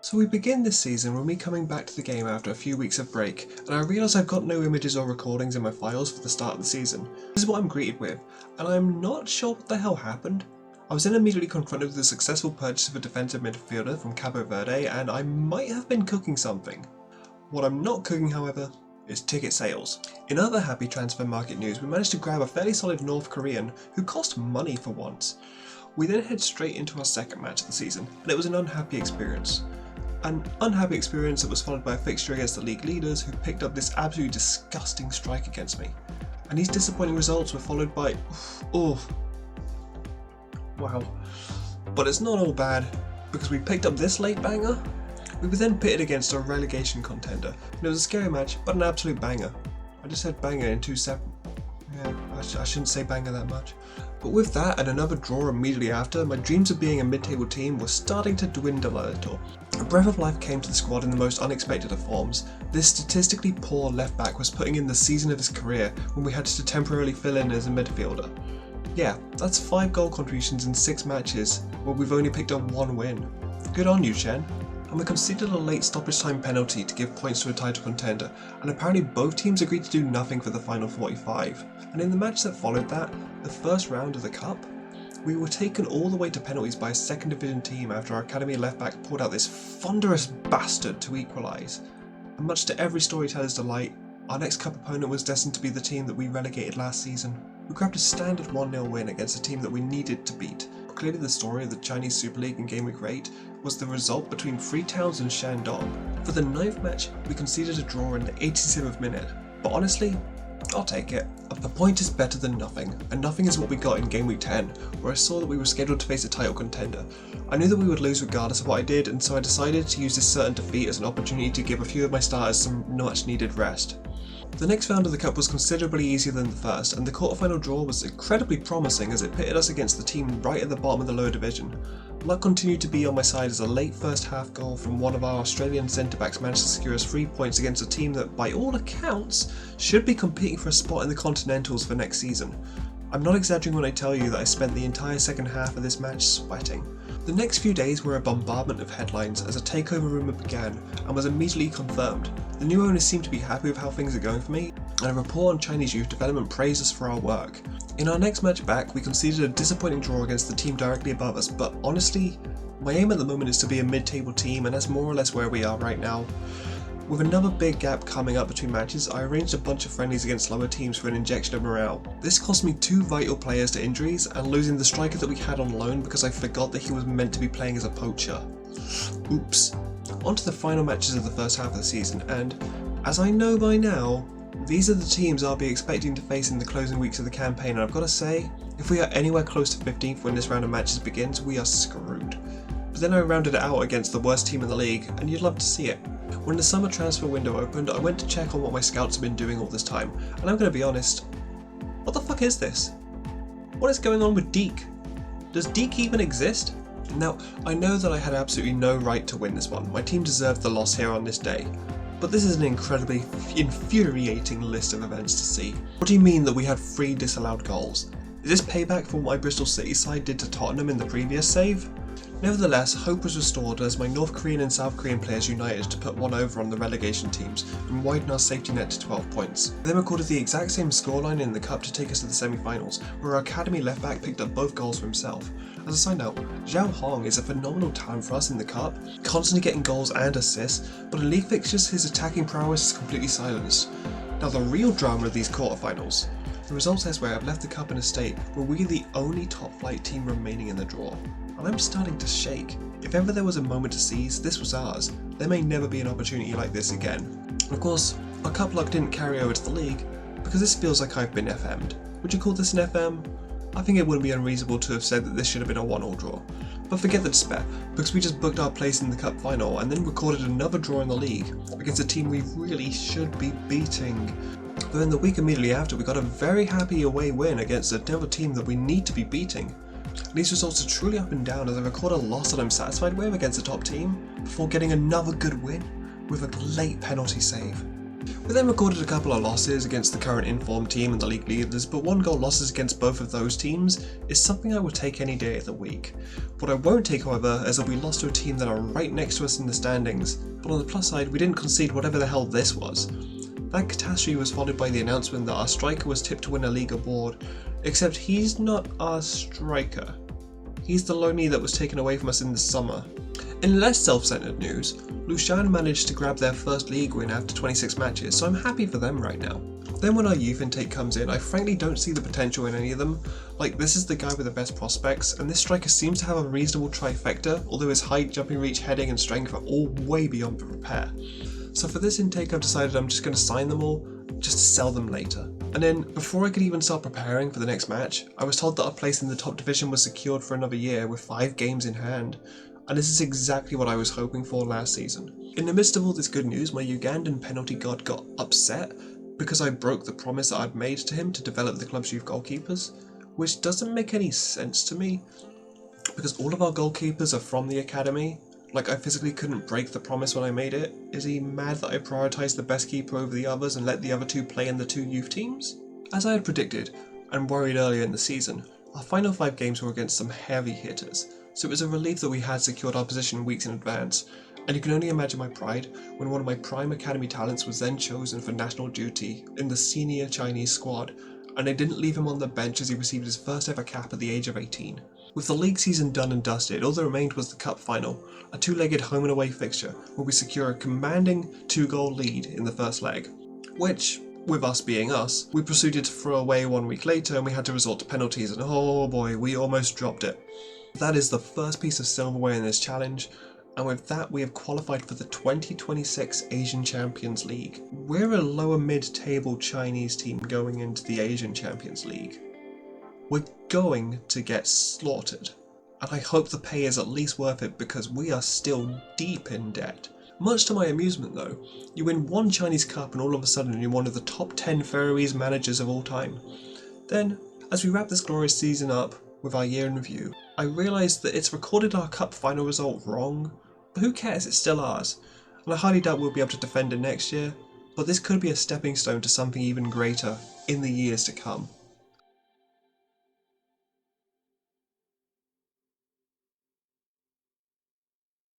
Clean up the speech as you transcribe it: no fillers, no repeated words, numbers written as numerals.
So we begin this season with me coming back to the game after a few weeks of break, and I realise I've got no images or recordings in my files for the start of the season. This is what I'm greeted with, and I'm not sure what the hell happened. I was then immediately confronted with the successful purchase of a defensive midfielder from Cabo Verde, and I might have been cooking something. What I'm not cooking, however, is ticket sales. In other happy transfer market news, we managed to grab a fairly solid North Korean who cost money for once. We then head straight into our second match of the season, and it was an unhappy experience. An unhappy experience that was followed by a fixture against the league leaders who picked up this absolutely disgusting strike against me. And these disappointing results were followed by... wow. But it's not all bad, because we picked up this late banger. We were then pitted against a relegation contender, and it was a scary match, but an absolute banger. I just said banger in two separate... Yeah, I shouldn't say banger that much. But with that and another draw immediately after, my dreams of being a mid-table team were starting to dwindle a little. A breath of life came to the squad in the most unexpected of forms. This statistically poor left back was putting in the season of his career when we had to temporarily fill in as a midfielder. Yeah, that's 5 goal contributions in 6 matches, where we've only picked up 1 win. Good on you, Chen. And we conceded a late stoppage time penalty to give points to a title contender, and apparently both teams agreed to do nothing for the final 45. And in the match that followed that, the first round of the cup, we were taken all the way to penalties by a second division team after our academy left back pulled out this thunderous bastard to equalise. And much to every storyteller's delight, our next cup opponent was destined to be the team that we relegated last season. We grabbed a standard 1-0 win against a team that we needed to beat. Clearly the story of the Chinese Super League in Game Week 8 was the result between Freetowns and Shandong. For the 9th match, we conceded a draw in the 87th minute, but honestly, I'll take it. A point is better than nothing, and nothing is what we got in Game Week 10, where I saw that we were scheduled to face a title contender. I knew that we would lose regardless of what I did, and so I decided to use this certain defeat as an opportunity to give a few of my starters some much needed rest. The next round of the cup was considerably easier than the first, and the quarterfinal draw was incredibly promising as it pitted us against the team right at the bottom of the lower division. Luck continued to be on my side as a late first half goal from one of our Australian centre-backs managed to secure us 3 points against a team that, by all accounts, should be competing for a spot in the Continentals for next season. I'm not exaggerating when I tell you that I spent the entire second half of this match sweating. The next few days were a bombardment of headlines as a takeover rumour began and was immediately confirmed. The new owners seem to be happy with how things are going for me, and a report on Chinese youth development praised us for our work. In our next match back, we conceded a disappointing draw against the team directly above us, but honestly, my aim at the moment is to be a mid-table team, and that's more or less where we are right now. With another big gap coming up between matches, I arranged a bunch of friendlies against lower teams for an injection of morale. This cost me 2 vital players to injuries and losing the striker that we had on loan because I forgot that he was meant to be playing as a poacher. Oops. On to the final matches of the first half of the season, and, as I know by now, these are the teams I'll be expecting to face in the closing weeks of the campaign, and I've got to say, if we are anywhere close to 15th when this round of matches begins, we are screwed. But then I rounded it out against the worst team in the league, and you'd love to see it. When the summer transfer window opened, I went to check on what my scouts have been doing all this time, and I'm going to be honest, what the fuck is this? What is going on with Deke? Does Deke even exist? Now, I know that I had absolutely no right to win this one, my team deserved the loss here on this day, but this is an incredibly infuriating list of events to see. What do you mean that we had 3 disallowed goals? Is this payback for what my Bristol City side did to Tottenham in the previous save? Nevertheless, hope was restored as my North Korean and South Korean players united to put one over on the relegation teams and widen our safety net to 12 points. They then recorded the exact same scoreline in the cup to take us to the semi-finals, where our academy left back picked up both goals for himself. As a side note, Zhao Hong is a phenomenal talent for us in the cup, constantly getting goals and assists, but in league fixtures his attacking prowess is completely silenced. Now the real drama of these quarterfinals. The results elsewhere have left the cup in a state where we are the only top flight team remaining in the draw. And I'm starting to shake. If ever there was a moment to seize, this was ours. There may never be an opportunity like this again. Of course, our cup luck didn't carry over to the league, because this feels like I've been FM'd. Would you call this an FM? I think it wouldn't be unreasonable to have said that this should have been a 1-1 draw. But forget the despair, because we just booked our place in the cup final and then recorded another draw in the league against a team we really should be beating. But in the week immediately after, we got a very happy away win against another team that we need to be beating. These results are truly up and down as I record a loss that I'm satisfied with against a top team, before getting another good win with a late penalty save. We then recorded a couple of losses against the current informed team and the league leaders, but 1-goal losses against both of those teams is something I would take any day of the week. What I won't take, however, is that we lost to a team that are right next to us in the standings, but on the plus side, we didn't concede whatever the hell this was. That catastrophe was followed by the announcement that our striker was tipped to win a league award, except he's not our striker. He's the loanee that was taken away from us in the summer. In less self-centered news, Lushan managed to grab their first league win after 26 matches, so I'm happy for them right now. Then when our youth intake comes in, I frankly don't see the potential in any of them. Like, this is the guy with the best prospects, and this striker seems to have a reasonable trifecta, although his height, jumping reach, heading and strength are all way beyond repair. So for this intake I've decided I'm just going to sign them all, just to sell them later. And then, before I could even start preparing for the next match, I was told that our place in the top division was secured for another year with 5 games in hand. And this is exactly what I was hoping for last season. In the midst of all this good news, my Ugandan penalty god got upset because I broke the promise that I'd made to him to develop the club's youth goalkeepers, which doesn't make any sense to me, because all of our goalkeepers are from the academy. Like, I physically couldn't break the promise when I made it. Is he mad that I prioritised the best keeper over the others and let the other 2 play in the 2 youth teams? As I had predicted, and worried earlier in the season, our final 5 games were against some heavy hitters, so it was a relief that we had secured our position weeks in advance, and you can only imagine my pride when one of my prime academy talents was then chosen for national duty in the senior Chinese squad, and they didn't leave him on the bench as he received his first ever cap at the age of 18. With the league season done and dusted, all that remained was the cup final, a 2-legged home and away fixture where we secure a commanding 2-goal lead in the first leg, which, with us being us, we proceeded to throw away 1 week later and we had to resort to penalties, and oh boy, we almost dropped it. That is the first piece of silverware in this challenge, and with that we have qualified for the 2026 Asian Champions League. We're a lower mid-table Chinese team going into the Asian Champions League. We're going to get slaughtered, and I hope the pay is at least worth it because we are still deep in debt. Much to my amusement though, you win 1 Chinese Cup and all of a sudden you're one of the top 10 Faroese managers of all time. Then, as we wrap this glorious season up with our year in review, I realised that it's recorded our cup final result wrong, but who cares, it's still ours, and I highly doubt we'll be able to defend it next year, but this could be a stepping stone to something even greater in the years to come.